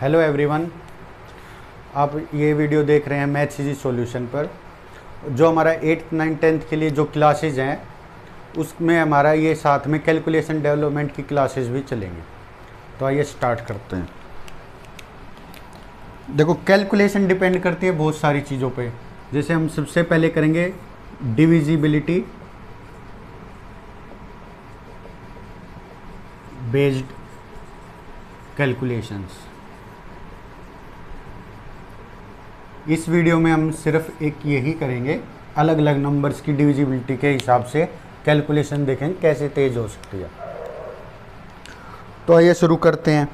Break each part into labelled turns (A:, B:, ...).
A: Hello everyone, आप ये video देख रहे हैं मैथ्स इजी सॉल्यूशन पर। जो हमारा 8th 9th 10th के लिए जो क्लासेज हैं उसमें हमारा ये साथ में कैलकुलेशन डेवलपमेंट की क्लासेस भी चलेंगे। तो आइए स्टार्ट करते हैं। देखो, कैलकुलेशन डिपेंड करती है बहुत सारी चीज़ों पे। जैसे हम सबसे पहले करेंगे डिविजिबिलिटी बेस्ड कैलकुलेशंस। इस वीडियो में हम सिर्फ एक यही करेंगे, अलग अलग नंबर्स की डिविजिबिलिटी के हिसाब से कैलकुलेशन देखेंगे कैसे तेज हो सकती है। तो आइए शुरू करते हैं।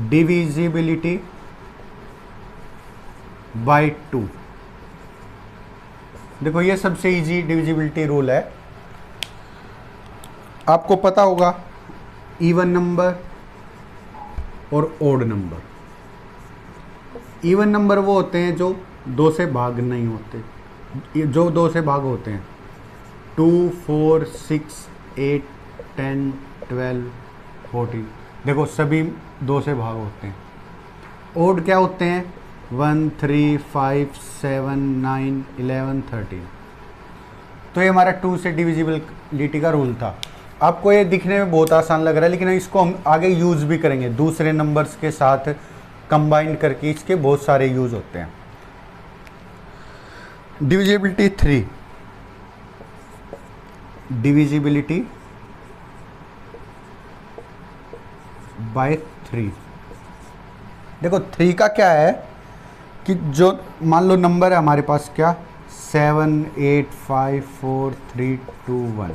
A: Divisibility bye 2। देखो, ये सबसे इजी डिविजिबिलिटी रूल है। आपको पता होगा इवन नंबर और ओड नंबर। इवन नंबर वो होते हैं जो 2 से भाग नहीं होते, जो 2 से भाग होते हैं। 2, 4, 6, 8, 10, 12, 14। देखो, सभी 2 से भाग होते हैं। ओड क्या होते हैं? 1, 3, 5, 7, 9, 11, 13। तो ये हमारा 2 से डिविजिबिलिटी का रूल था। आपको ये दिखने में बहुत आसान लग रहा है, लेकिन इसको हम आगे यूज़ भी करेंगे दूसरे नंबर्स के साथ कंबाइन करके। इसके बहुत सारे यूज़ होते हैं। डिविजिबिलिटी 3। Divisibility bye 3। देखो, 3 का क्या है कि जो मान लो नंबर है हमारे पास, क्या 7, 8, 5, 4, 3, 2, 1।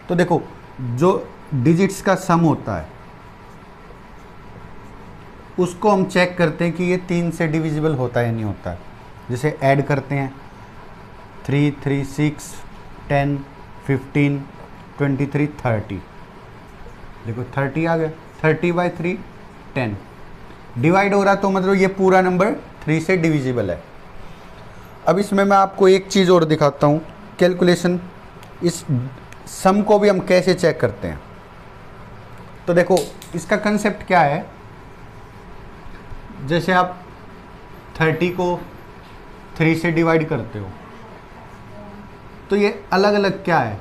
A: तो देखो, जो डिजिट्स का सम होता है उसको हम चेक करते हैं कि ये 3 से डिविजिबल होता है या नहीं होता है। जैसे ऐड करते हैं 3, 3, 6, 10, 15, 23, 30। देखो 30 आ गया। 30/3 10। डिवाइड हो रहा तो मतलब ये पूरा नंबर 3 से डिविजिबल है। अब इसमें मैं आपको एक चीज़ और दिखाता हूँ। कैलकुलेशन, इस सम को भी हम कैसे चेक करते हैं। तो देखो, इसका कंसेप्ट क्या है। जैसे आप 30 को 3 से डिवाइड करते हो तो ये अलग अलग क्या है।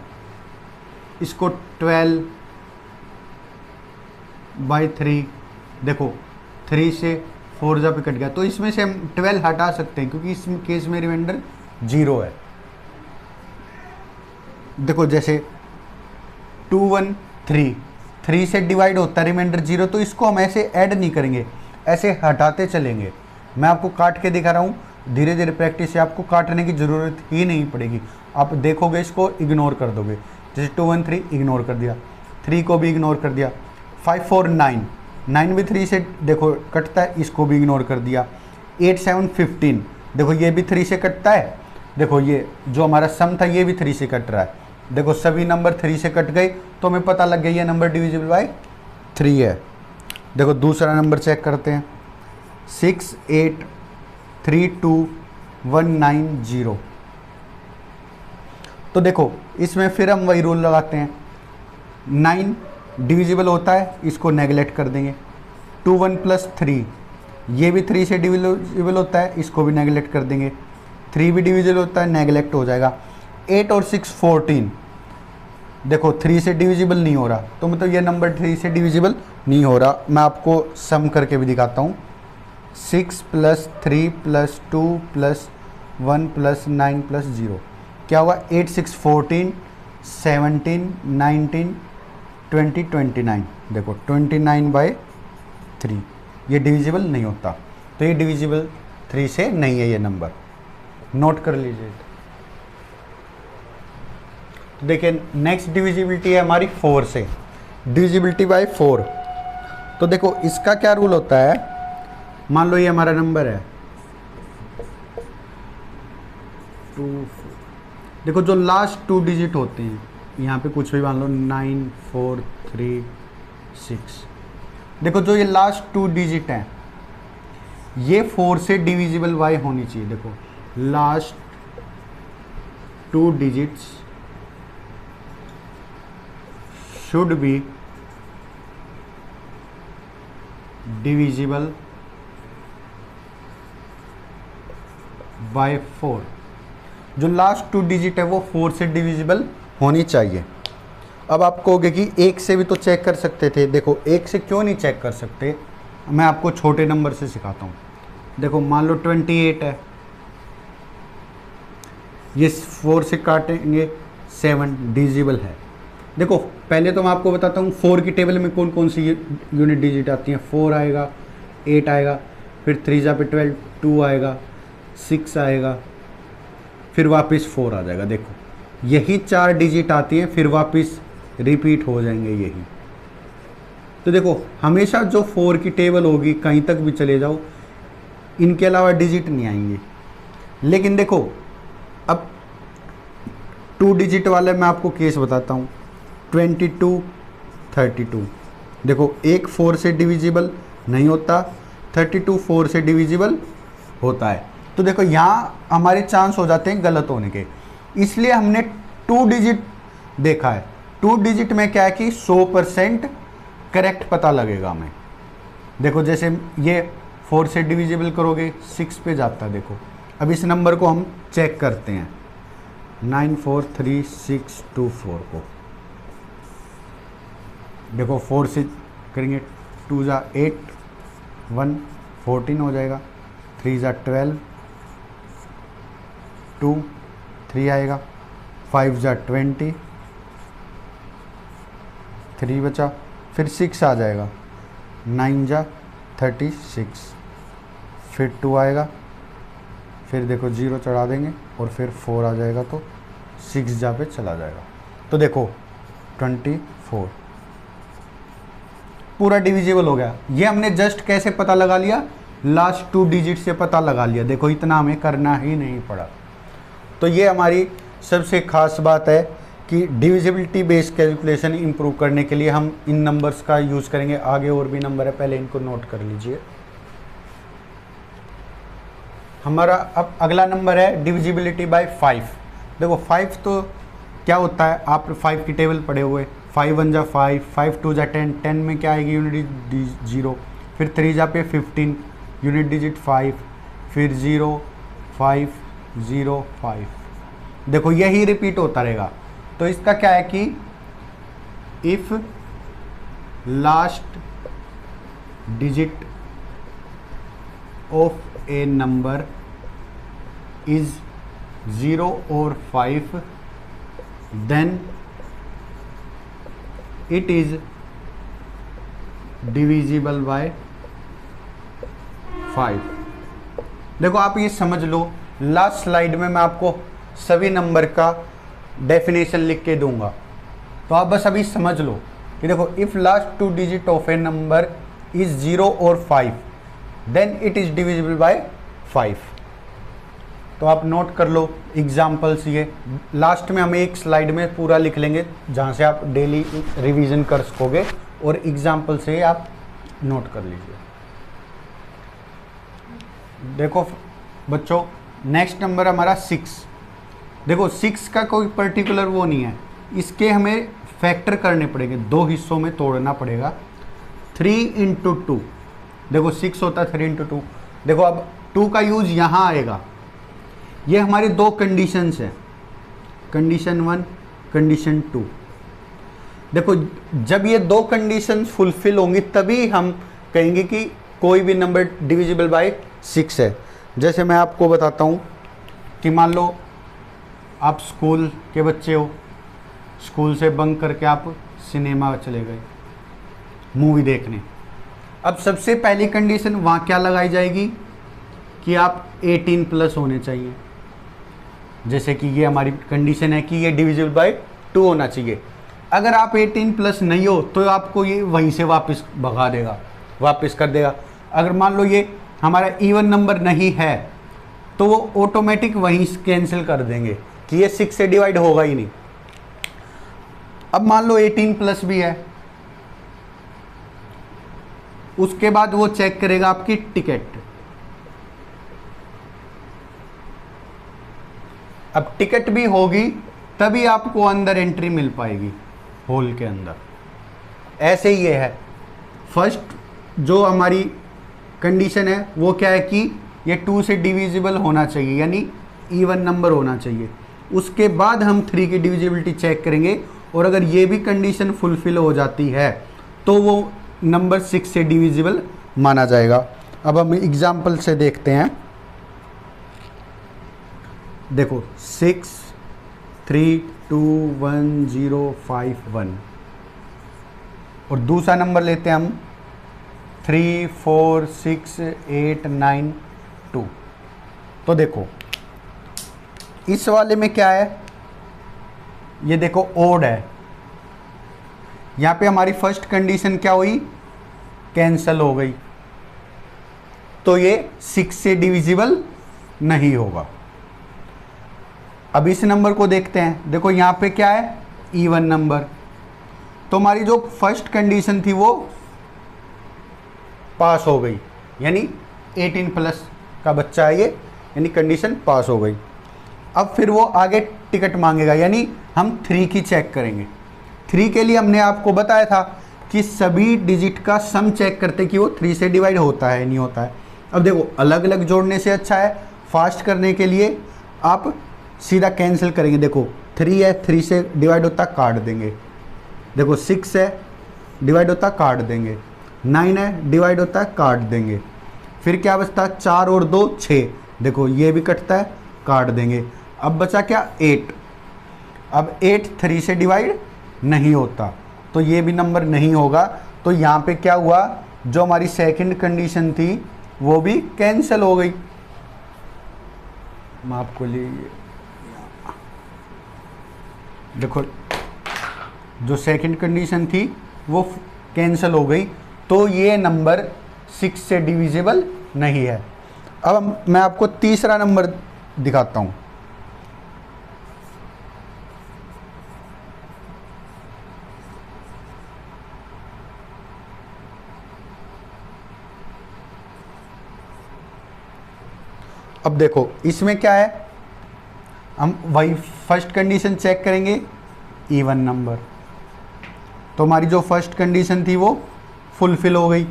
A: इसको 12/3। देखो, 3 से 4 जब कट गया तो इसमें से हम 12 हटा सकते हैं क्योंकि इस केस में रिमाइंडर 0 है। देखो, जैसे 2, 1, 3 से डिवाइड होता है, रिमाइंडर 0। तो इसको हम ऐसे ऐड नहीं करेंगे, ऐसे हटाते चलेंगे। मैं आपको काट के दिखा रहा हूँ। धीरे धीरे प्रैक्टिस से आपको काटने की ज़रूरत ही नहीं पड़ेगी। आप देखोगे, इसको इग्नोर कर दोगे। जैसे 2, 1, 3 इग्नोर कर दिया, 3 को भी इग्नोर कर दिया। 5, 4, 9 भी 3 से देखो कटता है, इसको भी इग्नोर कर दिया। 8, 7, 15। देखो, ये भी 3 से कटता है। देखो, ये जो हमारा सम था ये भी 3 से कट रहा है। देखो, सभी नंबर 3 से कट गए तो हमें पता लग गया ये नंबर डिविजिबल बाय 3 है। देखो, दूसरा नंबर चेक करते हैं। 6, 8, 3, 2, 1, 9, 0। तो देखो, इसमें फिर हम वही रूल लगाते हैं। 9 डिविजिबल होता है, इसको नेगलेक्ट कर देंगे। 2, 1 + 3, ये भी 3 से डिविजिबल होता है, इसको भी नेगलेक्ट कर देंगे। 3 भी डिविजिबल होता है, नेगलेक्ट हो जाएगा। 8 और 6, 14। देखो, 3 से डिविजिबल नहीं हो रहा, तो मतलब ये नंबर 3 से डिविजिबल नहीं हो रहा। मैं आपको सम करके भी दिखाता हूँ। 6 + 3 + 2 + 1 + 9 + 0 क्या होगा? 8, 6, 14, 17, 19, 20, 29। देखो, 29/3 ये डिविजिबल नहीं होता। तो ये डिविजिबल 3 से नहीं है, ये नंबर नोट कर लीजिए। तो देखिए, नेक्स्ट डिविजिबिलिटी है हमारी 4 से। Divisibility bye 4। तो देखो, इसका क्या रूल होता है। मान लो ये हमारा नंबर है 2, 4। देखो, जो लास्ट 2 डिजिट होते हैं, यहाँ पे कुछ भी मान लो 9, 4, 3, 6। देखो, जो ये लास्ट 2 डिजिट हैं ये 4 से डिविजिबल बाय होनी चाहिए। देखो, last 2 digits should be divisible by 4। जो लास्ट 2 डिजिट है वो 4 से डिविजिबल होनी चाहिए। अब आप कहोगे कि 1 से भी तो चेक कर सकते थे। देखो 1 से क्यों नहीं चेक कर सकते, मैं आपको छोटे नंबर से सिखाता हूँ। देखो मान लो 28 है, ये 4 से काटेंगे 7 डिविजिबल है। देखो पहले तो मैं आपको बताता हूँ 4 की टेबल में कौन कौन सी यूनिट डिजिट आती हैं। 4 आएगा, 8 आएगा, फिर 3 जा पे 12, 2 आएगा, 6 आएगा, फिर वापस 4 आ जाएगा। देखो यही 4 डिजिट आती हैं, फिर वापस रिपीट हो जाएंगे यही। तो देखो हमेशा जो 4 की टेबल होगी कहीं तक भी चले जाओ, इनके अलावा डिजिट नहीं आएंगे। लेकिन देखो अब 2 डिजिट वाले मैं आपको केस बताता हूँ। 22, 32। देखो एक 4 से डिविजिबल नहीं होता, 32 4 से डिविजिबल होता है। तो देखो यहाँ हमारे चांस हो जाते हैं गलत होने के, इसलिए हमने 2 डिजिट देखा है। 2 डिजिट में क्या है कि 100% करेक्ट पता लगेगा हमें। देखो जैसे ये 4 से डिविजिबल करोगे 6 पे जाता है। देखो अब इस नंबर को हम चेक करते हैं 94364 को। देखो 4 से करेंगे 2 जा 8, 1 14 हो जाएगा, 3 जा 12, 2 3 आएगा, 5 जा 20, 3 बचा, फिर 6 आ जाएगा, 9 जा 36, फिर 2 आएगा, फिर देखो 0 चढ़ा देंगे और फिर 4 आ जाएगा, तो 6 जा पे चला जाएगा। तो देखो 24 पूरा डिविजिबल हो गया। ये हमने जस्ट कैसे पता लगा लिया, लास्ट 2 डिजिट से पता लगा लिया। देखो इतना हमें करना ही नहीं पड़ा। तो ये हमारी सबसे खास बात है कि डिविजिबिलिटी बेस्ड कैलकुलेशन इंप्रूव करने के लिए हम इन नंबर्स का यूज़ करेंगे। आगे और भी नंबर है, पहले इनको नोट कर लीजिए। हमारा अब अगला नंबर है डिविजिबिलिटी बाय 5। देखो 5 तो क्या होता है, आप 5 की टेबल पढ़े हुए। 5 1 जा 5, 5 2 जा 10, 10 में क्या आएगी यूनिट 0, फिर 3 जा पे 15 यूनिट डिजिट 5, फिर 0 5 0 5। देखो यही रिपीट होता रहेगा। तो इसका क्या है कि if last digit of a number is 0 और 5 then it is divisible by 5। देखो आप ये समझ लो, लास्ट स्लाइड में मैं आपको सभी नंबर का डेफिनेशन लिख के दूंगा, तो आप बस अभी समझ लो कि देखो if last 2 digit of a number is 0 और 5 then it is divisible by 5। तो आप नोट कर लो एग्जाम्पल्स। ये लास्ट में हम एक स्लाइड में पूरा लिख लेंगे जहाँ से आप डेली रिवीजन कर सकोगे, और एग्जाम्पल से आप नोट कर लीजिए। देखो बच्चों नेक्स्ट नंबर हमारा 6। देखो 6 का कोई पर्टिकुलर वो नहीं है, इसके हमें फैक्टर करने पड़ेंगे, 2 हिस्सों में तोड़ना पड़ेगा। 3 × 2, देखो 6 होता है 3 × 2। देखो अब 2 का यूज यहाँ आएगा। ये हमारी 2 कंडीशंस हैं, कंडीशन 1 कंडीशन 2। देखो जब ये 2 कंडीशंस फुलफिल होंगी तभी हम कहेंगे कि कोई भी नंबर डिविजिबल बाय 6 है। जैसे मैं आपको बताता हूँ कि मान लो आप स्कूल के बच्चे हो, स्कूल से बंक करके आप सिनेमा चले गए मूवी देखने। अब सबसे पहली कंडीशन वहाँ क्या लगाई जाएगी कि आप 18+ होने चाहिए। जैसे कि ये हमारी कंडीशन है कि ये डिविजिबल बाय 2 होना चाहिए। अगर आप 18+ नहीं हो तो आपको ये वहीं से वापस भगा देगा, वापस कर देगा। अगर मान लो ये हमारा इवन नंबर नहीं है तो वो ऑटोमेटिक वहीं कैंसिल कर देंगे कि ये 6 से डिवाइड होगा ही नहीं। अब मान लो 18+ भी है, उसके बाद वो चेक करेगा आपकी टिकट। अब टिकट भी होगी तभी आपको अंदर एंट्री मिल पाएगी हॉल के अंदर। ऐसे ही ये है, फर्स्ट जो हमारी कंडीशन है वो क्या है कि ये 2 से डिविजिबल होना चाहिए, यानी इवन नंबर होना चाहिए। उसके बाद हम 3 की डिविजिबिलिटी चेक करेंगे, और अगर ये भी कंडीशन फुलफिल हो जाती है तो वो नंबर 6 से डिविजिबल माना जाएगा। अब हम एग्जाम्पल से देखते हैं। देखो 6 3 2 1 0 5 1, और दूसरा नंबर लेते हैं हम 3 4 6 8 9 2। तो देखो इस वाले में क्या है, ये देखो ओड है। यहाँ पे हमारी फर्स्ट कंडीशन क्या हुई, कैंसल हो गई, तो ये 6 से डिविजिबल नहीं होगा। अब इस नंबर को देखते हैं। देखो यहाँ पे क्या है, इवन नंबर, तो हमारी जो फर्स्ट कंडीशन थी वो पास हो गई, यानी 18 प्लस का बच्चा है ये, यानी कंडीशन पास हो गई। अब फिर वो आगे टिकट मांगेगा, यानी हम 3 की चेक करेंगे। 3 के लिए हमने आपको बताया था कि सभी डिजिट का सम चेक करते कि वो 3 से डिवाइड होता है नहीं होता है। अब देखो अलग अलग जोड़ने से अच्छा है, फास्ट करने के लिए आप सीधा कैंसिल करेंगे। देखो 3 है, 3 से डिवाइड होता काट देंगे। देखो 6 है, डिवाइड होता काट देंगे। 9 है, डिवाइड होता है काट देंगे। फिर क्या बचता है, 4 और 2 6, देखो ये भी कटता है काट देंगे। अब बचा क्या, 8। अब 8 3 से डिवाइड नहीं होता, तो ये भी नंबर नहीं होगा। तो यहाँ पे क्या हुआ, जो हमारी सेकंड कंडीशन थी वो भी कैंसिल हो गई। मैं आपको लिए देखो जो सेकंड कंडीशन थी वो कैंसिल हो गई, तो ये नंबर 6 से डिविजिबल नहीं है। अब मैं आपको तीसरा नंबर दिखाता हूँ। अब देखो इसमें क्या है, हम वही फर्स्ट कंडीशन चेक करेंगे, इवन नंबर, तो हमारी जो फर्स्ट कंडीशन थी वो फुलफिल हो गई।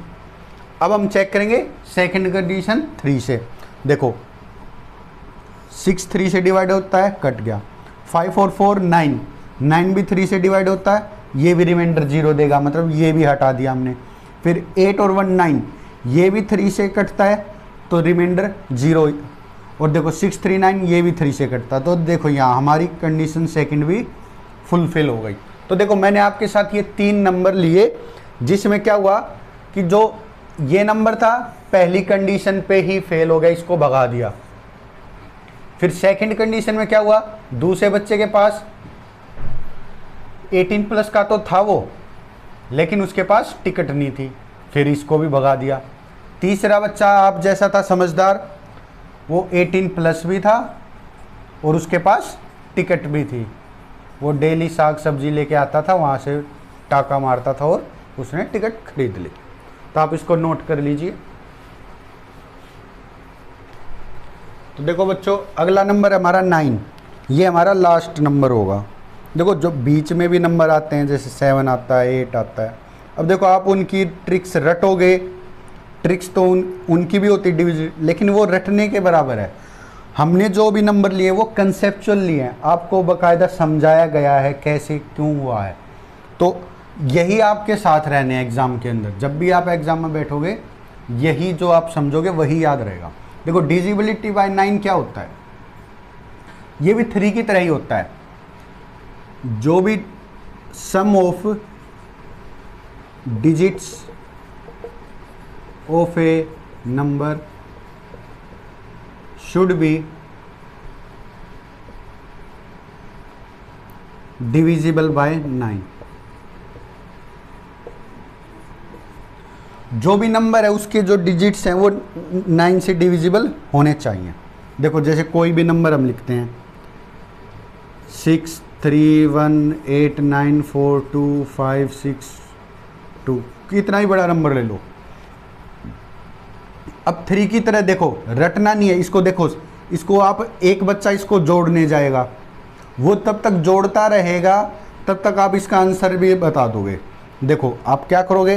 A: अब हम चेक करेंगे सेकंड कंडीशन 3 से। देखो 6 3 से डिवाइड होता है, कट गया। 5 और 4 9, 9 भी 3 से डिवाइड होता है, ये भी रिमाइंडर 0 देगा, मतलब ये भी हटा दिया हमने। फिर 8 और 1 9, ये भी 3 से कटता है, तो रिमाइंडर 0। और देखो 6 3 9, ये भी 3 से कटता है, तो देखो यहाँ हमारी कंडीशन सेकंड भी फुलफिल हो गई। तो देखो मैंने आपके साथ ये 3 नंबर लिए, जिसमें क्या हुआ कि जो ये नंबर था पहली कंडीशन पे ही फेल हो गया, इसको भगा दिया। फिर सेकंड कंडीशन में क्या हुआ, दूसरे बच्चे के पास 18 प्लस का तो था वो, लेकिन उसके पास टिकट नहीं थी, फिर इसको भी भगा दिया। तीसरा बच्चा आप जैसा था समझदार, वो 18 प्लस भी था और उसके पास टिकट भी थी, वो डेली साग सब्जी लेके आता था, वहाँ से टाका मारता था और उसने टिकट खरीद ली। तो आप इसको नोट कर लीजिए। तो देखो बच्चों अगला नंबर है हमारा 9, ये हमारा लास्ट नंबर होगा। देखो जो बीच में भी नंबर आते हैं, जैसे 7 आता है, 8 आता है। अब देखो आप उनकी ट्रिक्स रटोगे, ट्रिक्स तो उनकी भी होती डिविजन, लेकिन वो रटने के बराबर है। हमने जो भी नंबर लिए वो कंसेप्चुअल लिए हैं, आपको बाकायदा समझाया गया है कैसे क्यों हुआ है। तो यही आपके साथ रहने हैं एग्ज़ाम के अंदर, जब भी आप एग्ज़ाम में बैठोगे यही जो आप समझोगे वही याद रहेगा। देखो डिविजिबिलिटी बाय 9 क्या होता है, ये भी 3 की तरह ही होता है। जो भी sum of digits of a number should be divisible by 9। जो भी नंबर है उसके जो डिजिट्स हैं वो 9 से डिविजिबल होने चाहिए। देखो जैसे कोई भी नंबर हम लिखते हैं 6 3 1 8 9 4 2 5 6 2, कितना ही बड़ा नंबर ले लो। अब 3 की तरह देखो रटना नहीं है इसको। देखो इसको आप एक बच्चा इसको जोड़ने जाएगा, वो तब तक जोड़ता रहेगा तब तक आप इसका आंसर भी बता दोगे। देखो आप क्या करोगे,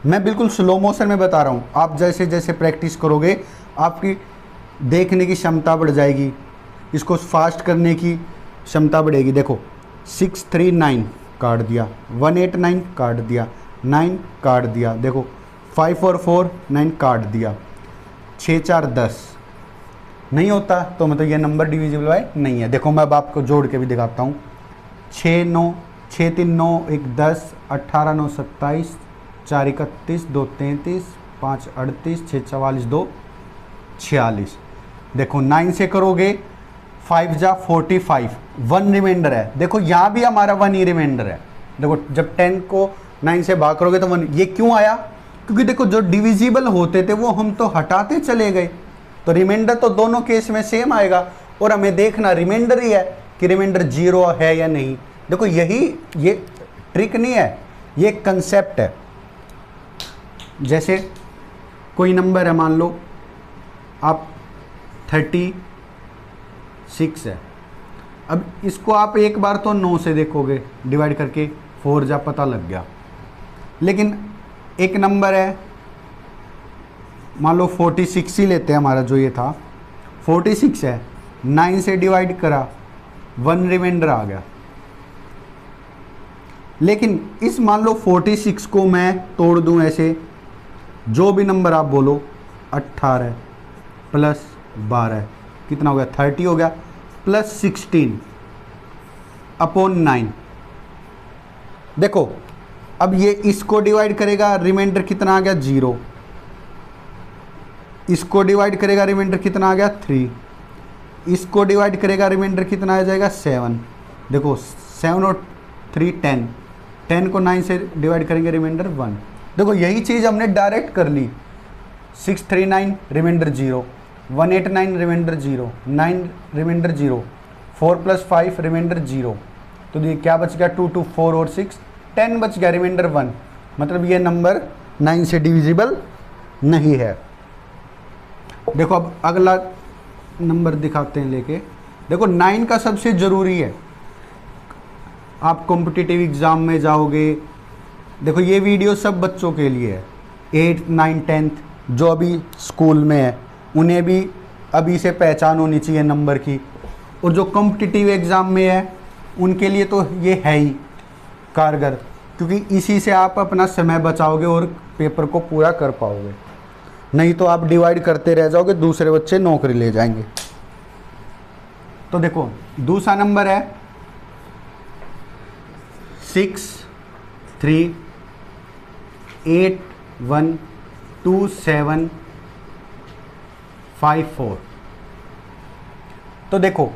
A: मैं बिल्कुल स्लो मोशन में बता रहा हूँ, आप जैसे जैसे प्रैक्टिस करोगे आपकी देखने की क्षमता बढ़ जाएगी, इसको फास्ट करने की क्षमता बढ़ेगी। देखो 639 काट दिया, 189 काट दिया, 9 काट दिया, देखो 5 और 4 9 काट दिया, 6 4 10 नहीं होता तो मतलब ये नंबर डिविजिबल बाय नहीं है। देखो मैं अब आपको जोड़ के भी दिखाता हूँ। 6 9 6 3 9 1 10 18 9 27 4 31 2 33 5 38 6 44 2 46। देखो 9 से करोगे 5 जा 45, 1 रिमाइंडर है। देखो यहाँ भी हमारा 1 ही रिमाइंडर है। देखो जब 10 को 9 से भाग करोगे तो 1, ये क्यों आया? क्योंकि देखो जो डिविजिबल होते थे वो हम तो हटाते चले गए, तो रिमाइंडर तो दोनों केस में सेम आएगा और हमें देखना रिमाइंडर ही है कि रिमाइंडर 0 है या नहीं। देखो यही, ये ट्रिक नहीं है, ये कंसेप्ट है। जैसे कोई नंबर है, मान लो आप 36 है, अब इसको आप एक बार तो 9 से देखोगे डिवाइड करके, 4 जा पता लग गया। लेकिन एक नंबर है, मान लो 46 ही लेते हैं, हमारा जो ये था 46 है, 9 से डिवाइड करा 1 रिमाइंडर आ गया। लेकिन इस मान लो 46 को मैं तोड़ दूं ऐसे, जो भी नंबर आप बोलो, 18 प्लस 12 कितना हो गया, 30 हो गया, प्लस 16 अपॉन 9। देखो अब ये इसको डिवाइड करेगा, रिमाइंडर कितना आ गया 0, इसको डिवाइड करेगा, रिमाइंडर कितना आ गया 3, इसको डिवाइड करेगा, रिमाइंडर कितना आ जाएगा 7। देखो 7 और 3 10, 10 को 9 से डिवाइड करेंगे, रिमाइंडर 1। देखो यही चीज़ हमने डायरेक्ट कर ली। 639 रिमाइंडर 0, 189 रिमाइंडर 0, 9 रिमाइंडर 0, 4 + 5 रिमाइंडर 0, तो ये क्या बच गया 2 2 4 और 6 10 बच गया, रिमाइंडर 1। मतलब ये नंबर 9 से डिविजिबल नहीं है। देखो अब अगला नंबर दिखाते हैं लेके। देखो 9 का सबसे ज़रूरी है, आप कॉम्पिटिटिव एग्ज़ाम में जाओगे। देखो ये वीडियो सब बच्चों के लिए है, 8th 9th 10th जो अभी स्कूल में है, उन्हें भी अभी से पहचान होनी चाहिए नंबर की, और जो कॉम्पिटिटिव एग्ज़ाम में है उनके लिए तो ये है ही कारगर, क्योंकि इसी से आप अपना समय बचाओगे और पेपर को पूरा कर पाओगे। नहीं तो आप डिवाइड करते रह जाओगे, दूसरे बच्चे नौकरी ले जाएंगे। तो देखो दूसरा नंबर है 6 3 8 1 2 7 5 4। तो देखो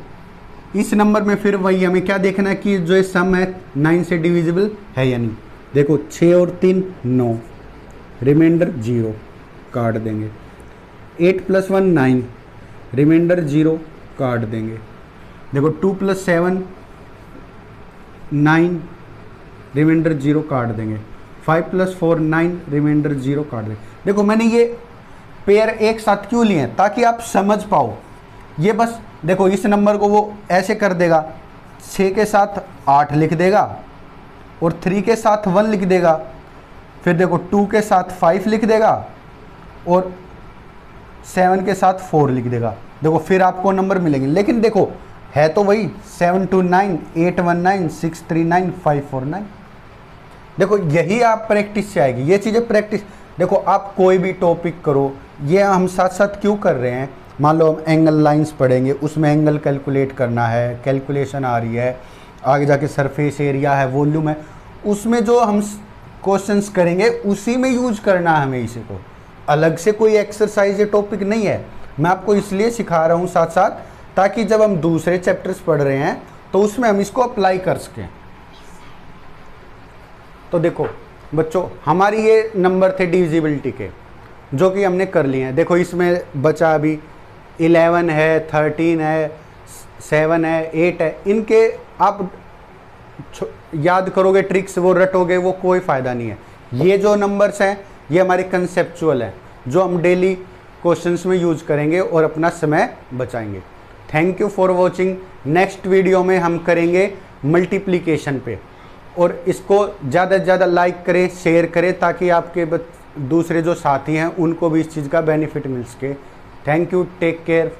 A: इस नंबर में फिर वही हमें क्या देखना है कि जो सम है 9 से डिविजिबल है या नहीं। देखो 6 और 3 9, रिमाइंडर 0 काट देंगे, 8 + 1 9, रिमाइंडर 0 काट देंगे। देखो 2 + 7 9, रिमाइंडर 0 काट देंगे, 5 + 4 9, रिमाइंडर 0 काट देंगे। देखो मैंने ये पेयर एक साथ क्यों लिए हैं, ताकि आप समझ पाओ। ये बस देखो इस नंबर को वो ऐसे कर देगा, 6 के साथ 8 लिख देगा और 3 के साथ 1 लिख देगा, फिर देखो 2 के साथ 5 लिख देगा और 7 के साथ 4 लिख देगा। देखो फिर आपको नंबर मिलेंगे, लेकिन देखो है तो वही 729 819 639 549। देखो यही आप प्रैक्टिस से आएगी, ये चीज़ें प्रैक्टिस। देखो आप कोई भी टॉपिक करो, ये हम साथ साथ क्यों कर रहे हैं। मान लो हम एंगल लाइंस पढ़ेंगे, उसमें एंगल कैलकुलेट करना है, कैलकुलेशन आ रही है, आगे जाके सरफेस एरिया है, वॉल्यूम है, उसमें जो हम क्वेश्चंस करेंगे उसी में यूज करना है हमें इसे। को अलग से कोई एक्सरसाइज या टॉपिक नहीं है, मैं आपको इसलिए सिखा रहा हूँ साथ साथ, ताकि जब हम दूसरे चैप्टर्स पढ़ रहे हैं तो उसमें हम इसको अप्लाई कर सकें। तो देखो बच्चों हमारी ये नंबर थे डिविजिबिलिटी के, जो कि हमने कर लिए हैं। देखो इसमें बचा अभी 11 है, 13 है, 7 है, 8 है। इनके आप याद करोगे ट्रिक्स, वो रटोगे, वो कोई फ़ायदा नहीं है। ये जो नंबर्स हैं ये हमारे कंसेप्चुअल हैं, जो हम डेली क्वेश्चंस में यूज करेंगे और अपना समय बचाएंगे। Thank you for watching. Next video में हम करेंगे मल्टीप्लिकेशन पे, और इसको ज़्यादा से ज़्यादा लाइक करें, शेयर करें, ताकि आपके दूसरे जो साथी हैं उनको भी इस चीज़ का बेनिफिट मिल सके। Thank you, take care.